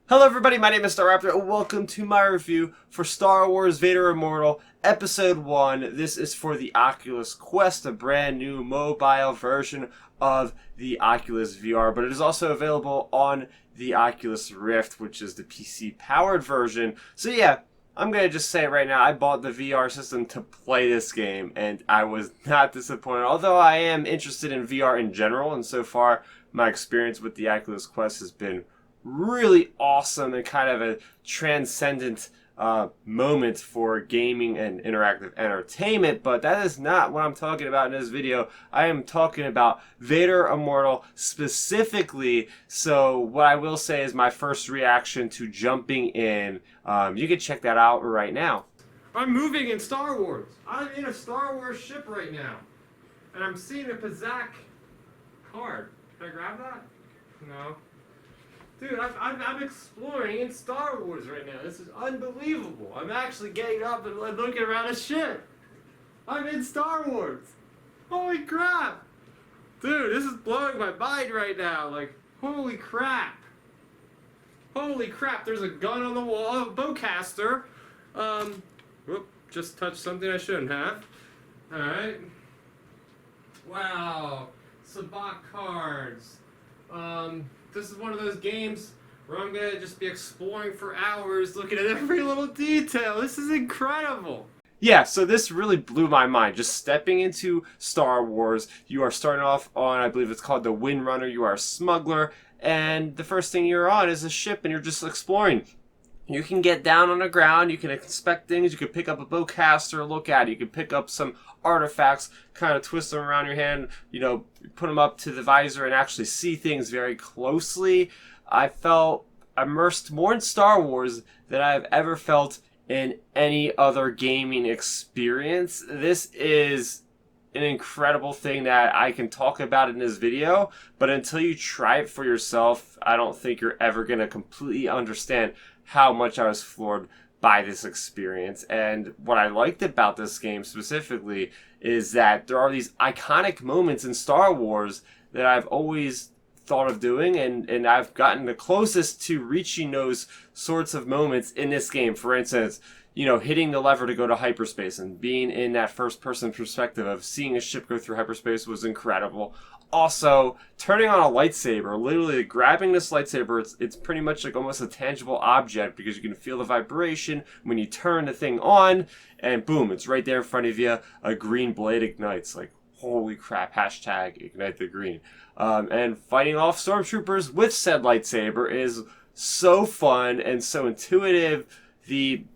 Hello everybody, my name is Starrapter and welcome to my review for Star Wars Vader Immortal Episode 1. This is for the Oculus Quest, a brand new mobile version of the Oculus VR, but it is also available on the Oculus Rift, which is the PC-powered version. So yeah, I'm going to just say it right now, I bought the VR system to play this game, and I was not disappointed. Although I am interested in VR in general, and so far my experience with the Oculus Quest has been really awesome and kind of a transcendent moment for gaming and interactive entertainment. But that is not what I'm talking about in this video. I am talking about Vader Immortal specifically. So what I will say is my first reaction to jumping in. You can check that out right now. I'm moving in Star Wars. I'm in a Star Wars ship right now. And I'm seeing a Pazak card. Can I grab that? No. Dude, I'm exploring in Star Wars right now. This is unbelievable. I'm actually getting up and looking around a ship. I'm in Star Wars. Holy crap. Dude, this is blowing my mind right now. Like, holy crap. Holy crap, there's a gun on the wall, a bowcaster. Whoop, just touched something I shouldn't have. Alright. Wow. Sabak cards. This is one of those games where I'm gonna just be exploring for hours looking at every little detail. This is incredible. Yeah, so this really blew my mind. Just stepping into Star Wars, you are starting off on, I believe it's called the Windrunner. You are a smuggler, and the first thing you're on is a ship, and you're just exploring. You can get down on the ground, you can inspect things, you can pick up a bowcaster, look at it, you can pick up some artifacts, kind of twist them around your hand, put them up to the visor and actually see things very closely. I felt immersed more in Star Wars than I've ever felt in any other gaming experience. This is an incredible thing that I can talk about in this video, but until you try it for yourself, I don't think you're ever going to completely understand how much I was floored by this experience. And what I liked about this game specifically is that there are these iconic moments in Star Wars that I've always thought of doing, and I've gotten the closest to reaching those sorts of moments in this game. For instance, hitting the lever to go to hyperspace and being in that first person perspective of seeing a ship go through hyperspace was incredible. Also, turning on a lightsaber, literally grabbing this lightsaber, it's pretty much like almost a tangible object because you can feel the vibration when you turn the thing on, and boom, it's right there in front of you. A green blade ignites. Like, holy crap, hashtag ignite the green. And fighting off stormtroopers with said lightsaber is so fun and so intuitive. The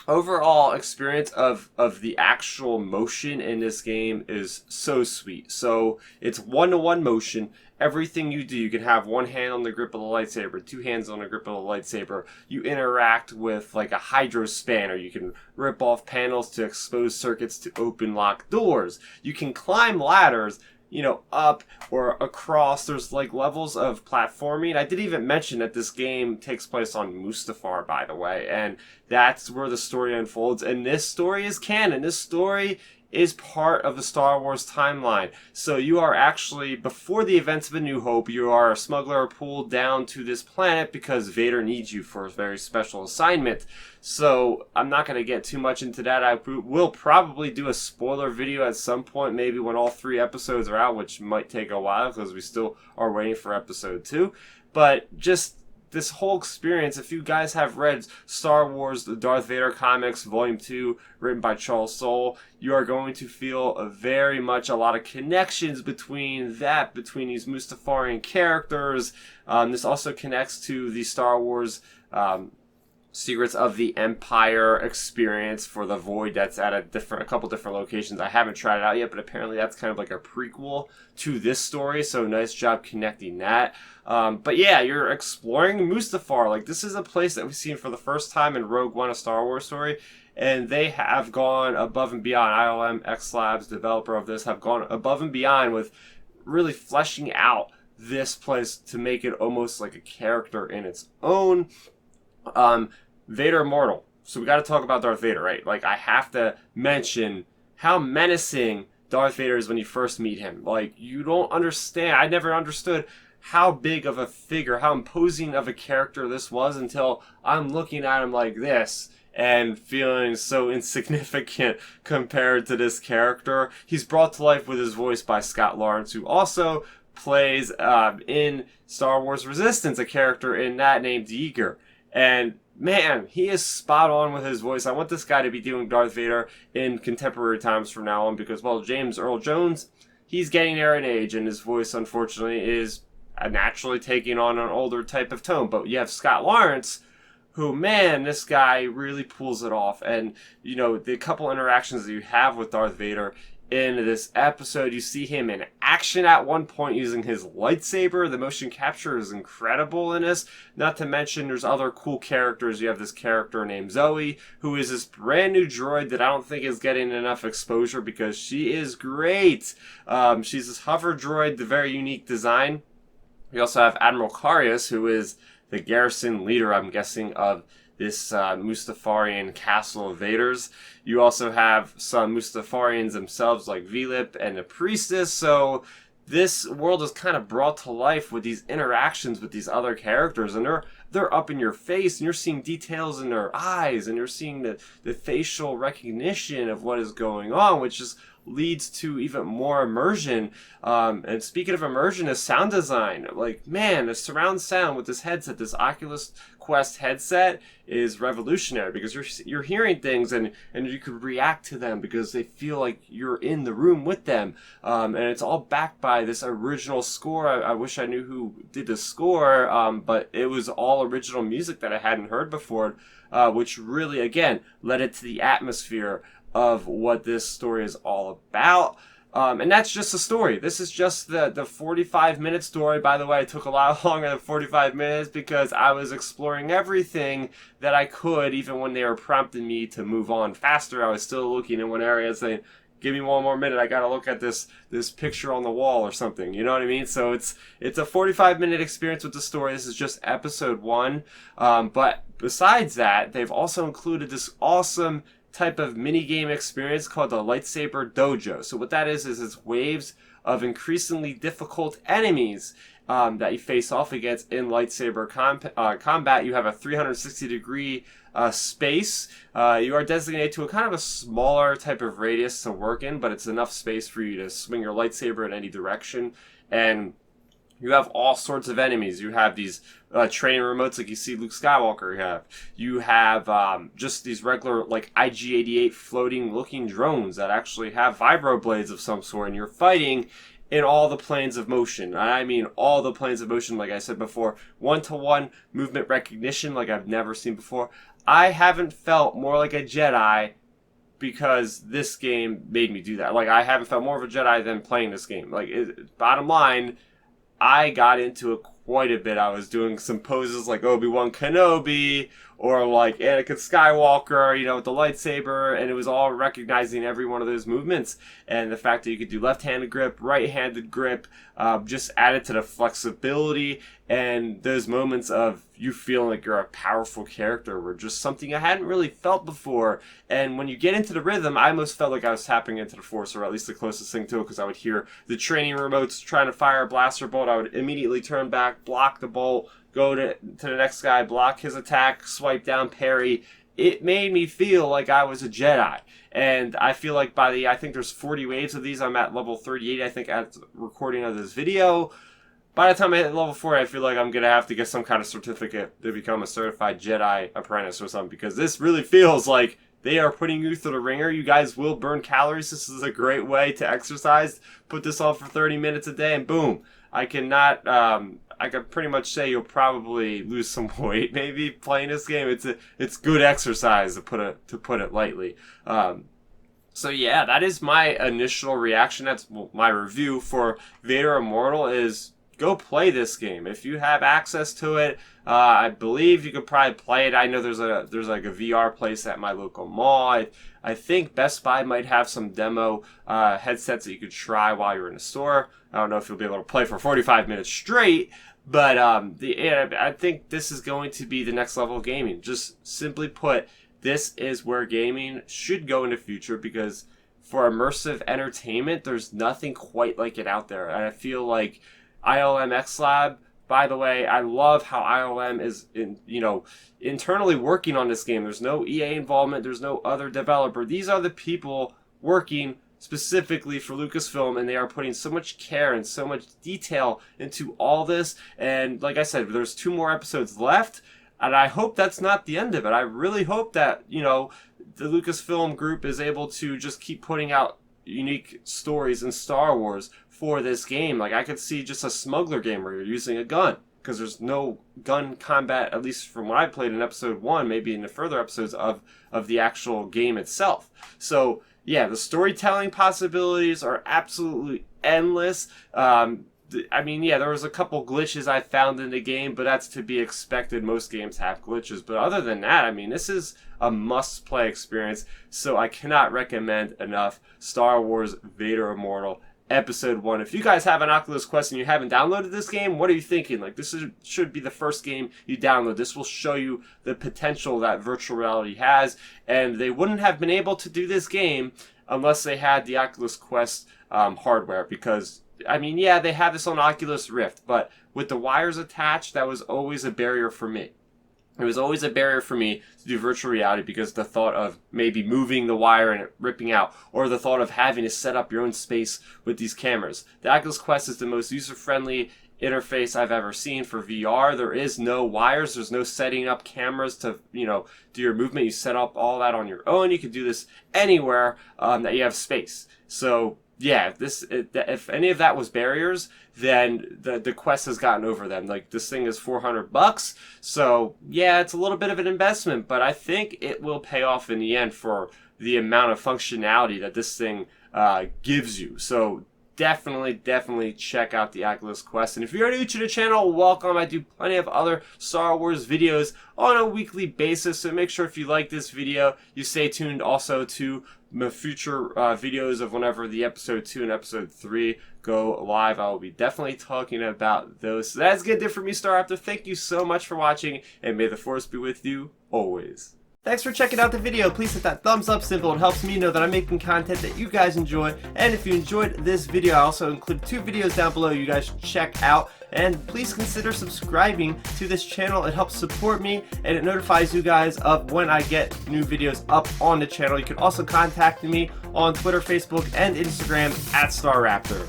overall experience of the actual motion in this game is so sweet. So it's one-to-one motion. Everything you do, you can have one hand on the grip of the lightsaber, two hands on the grip of the lightsaber. You interact with like a hydro spanner. You can rip off panels to expose circuits to open lock doors. You can climb ladders, up or across. There's like levels of platforming. I didn't even mention that this game takes place on Mustafar, by the way, and that's where the story unfolds. And this story is canon. This story is part of the Star Wars timeline. So you are actually, before the events of A New Hope, you are a smuggler pulled down to this planet because Vader needs you for a very special assignment. So I'm not going to get too much into that. I will probably do a spoiler video at some point, maybe when all 3 episodes are out, which might take a while because we still are waiting for episode 2. But just this whole experience, if you guys have read Star Wars, the Darth Vader comics, Volume 2, written by Charles Soule, you are going to feel very much a lot of connections between these Mustafarian characters. This also connects to the Star Wars Secrets of the Empire experience for the Void that's at a couple different locations. I haven't tried it out yet, but apparently that's kind of like a prequel to this story, so nice job connecting that. But yeah, you're exploring Mustafar. Like, this is a place that we've seen for the first time in Rogue One, a Star Wars story, and they have gone above and beyond. ILM X Labs, developer of this, have gone above and beyond with really fleshing out this place to make it almost like a character in its own. Vader Immortal. So we got to talk about Darth Vader, right? Like, I have to mention how menacing Darth Vader is when you first meet him. Like, you don't understand. I never understood how big of a figure, how imposing of a character this was until I'm looking at him like this and feeling so insignificant compared to this character. He's brought to life with his voice by Scott Lawrence, who also plays in Star Wars Resistance, a character in that named Yeager. And man, he is spot on with his voice. I want this guy to be doing Darth Vader in contemporary times from now on because, well, James Earl Jones, he's getting there in age, and his voice, unfortunately, is naturally taking on an older type of tone. But you have Scott Lawrence, who, man, this guy really pulls it off. And, you know, the couple interactions that you have with Darth Vader in this episode, you see him in action at one point using his lightsaber. The motion capture is incredible in this. Not to mention, there's other cool characters. You have this character named Zoe, who is this brand new droid that I don't think is getting enough exposure because she is great. She's this hover droid, the very unique design. We also have Admiral Carius, who is the garrison leader, I'm guessing, of this Mustafarian castle of Vader's. You also have some Mustafarians themselves, like Velip and the Priestess. So this world is kind of brought to life with these interactions with these other characters, and they're up in your face, and you're seeing details in their eyes, and you're seeing the facial recognition of what is going on, which is leads to even more immersion. And speaking of immersion, is sound design. Like, man, the surround sound with this headset, this Oculus Quest headset, is revolutionary because you're hearing things and you could react to them because they feel like you're in the room with them. And it's all backed by this original score. I wish I knew who did the score, but it was all original music that I hadn't heard before, which really, again, led it to the atmosphere of what this story is all about. And that's just the story. This is just the 45-minute story. By the way, it took a lot longer than 45 minutes because I was exploring everything that I could. Even when they were prompting me to move on faster, I was still looking in one area saying, give me one more minute, I gotta look at this picture on the wall or something. You know what I mean? So it's a 45-minute experience with the story. This is just episode 1. But besides that, they've also included this awesome type of mini-game experience called the Lightsaber Dojo. So what that is it's waves of increasingly difficult enemies that you face off against in lightsaber combat. You have a 360-degree space. You are designated to a kind of a smaller type of radius to work in, but it's enough space for you to swing your lightsaber in any direction. And you have all sorts of enemies. You have these training remotes like you see Luke Skywalker. You have just these regular like IG-88 floating looking drones that actually have vibro blades of some sort, and you're fighting in all the planes of motion. I mean all the planes of motion, like I said before. One-to-one movement recognition like I've never seen before. I haven't felt more like a Jedi because this game made me do that. Like, I haven't felt more of a Jedi than playing this game. Like, bottom line, I got into it quite a bit. I was doing some poses like Obi-Wan Kenobi or like Anakin Skywalker, you know, with the lightsaber, and it was all recognizing every one of those movements. And the fact that you could do left-handed grip, right-handed grip, just added to the flexibility, and those moments of you feeling like you're a powerful character were just something I hadn't really felt before. And when you get into the rhythm, I almost felt like I was tapping into the Force, or at least the closest thing to it, because I would hear the training remotes trying to fire a blaster bolt. I would immediately turn back, block the bolt, go to the next guy, block his attack, swipe down, parry. It made me feel like I was a Jedi. And I feel like I think there's 40 waves of these. I'm at level 38, I think, at the recording of this video. By the time I hit level 40, I feel like I'm going to have to get some kind of certificate to become a certified Jedi apprentice or something, because this really feels like they are putting you through the ringer. You guys will burn calories. This is a great way to exercise. Put this on for 30 minutes a day, and boom. I can pretty much say you'll probably lose some weight maybe playing this game. It's good exercise, to put it lightly. So yeah, that is my initial reaction. That's my review for Vader Immortal. Is go play this game if you have access to it. I believe you could probably play it. I know there's like a VR place at my local mall. I think Best Buy might have some demo headsets that you could try while you're in the store. I don't know if you'll be able to play for 45 minutes straight, but I think this is going to be the next level of gaming. Just simply put, this is where gaming should go in the future, because for immersive entertainment, there's nothing quite like it out there. And I feel like ILM X Lab, by the way, I love how ILM is internally working on this game. There's no EA involvement. There's no other developer. These are the people working specifically for Lucasfilm, and they are putting so much care and so much detail into all this. And like I said, there's 2 more episodes left, and I hope that's not the end of it. I really hope that, the Lucasfilm group is able to just keep putting out unique stories in Star Wars for this game. Like, I could see just a smuggler game where you're using a gun, because there's no gun combat, at least from what I played in episode 1, maybe in the further episodes of the actual game itself. So yeah, the storytelling possibilities are absolutely endless. There was a couple glitches I found in the game, but that's to be expected. Most games have glitches. But other than that, this is a must-play experience. So I cannot recommend enough Star Wars Vader Immortal Episode 1. If you guys have an Oculus Quest and you haven't downloaded this game, what are you thinking? Like, this should be the first game you download. This will show you the potential that virtual reality has, and they wouldn't have been able to do this game unless they had the Oculus Quest hardware, because, they have this on Oculus Rift, but with the wires attached, that was always a barrier for me. It was always a barrier for me to do virtual reality, because the thought of maybe moving the wire and it ripping out, or the thought of having to set up your own space with these cameras. The Oculus Quest is the most user-friendly interface I've ever seen for VR. There is no wires. There's no setting up cameras to, do your movement. You set up all that on your own. You can do this anywhere that you have space. So yeah, if any of that was barriers, then the Quest has gotten over them. Like, this thing is $400, so yeah, it's a little bit of an investment, but I think it will pay off in the end for the amount of functionality that this thing gives you. So definitely check out the Oculus Quest. And if you're new to the channel, welcome. I do plenty of other Star Wars videos on a weekly basis, so make sure if you like this video, you stay tuned also to my future videos of whenever the episode 2 and episode 3 go live. I will be definitely talking about those. So that's good for me, Starrapter. Thank you so much for watching, and may the Force be with you always. Thanks for checking out the video. Please hit that thumbs up symbol. It helps me know that I'm making content that you guys enjoy. And if you enjoyed this video, I also include 2 videos down below you guys should check out. And please consider subscribing to this channel. It helps support me, and it notifies you guys of when I get new videos up on the channel. You can also contact me on Twitter, Facebook, and Instagram at Starrapter.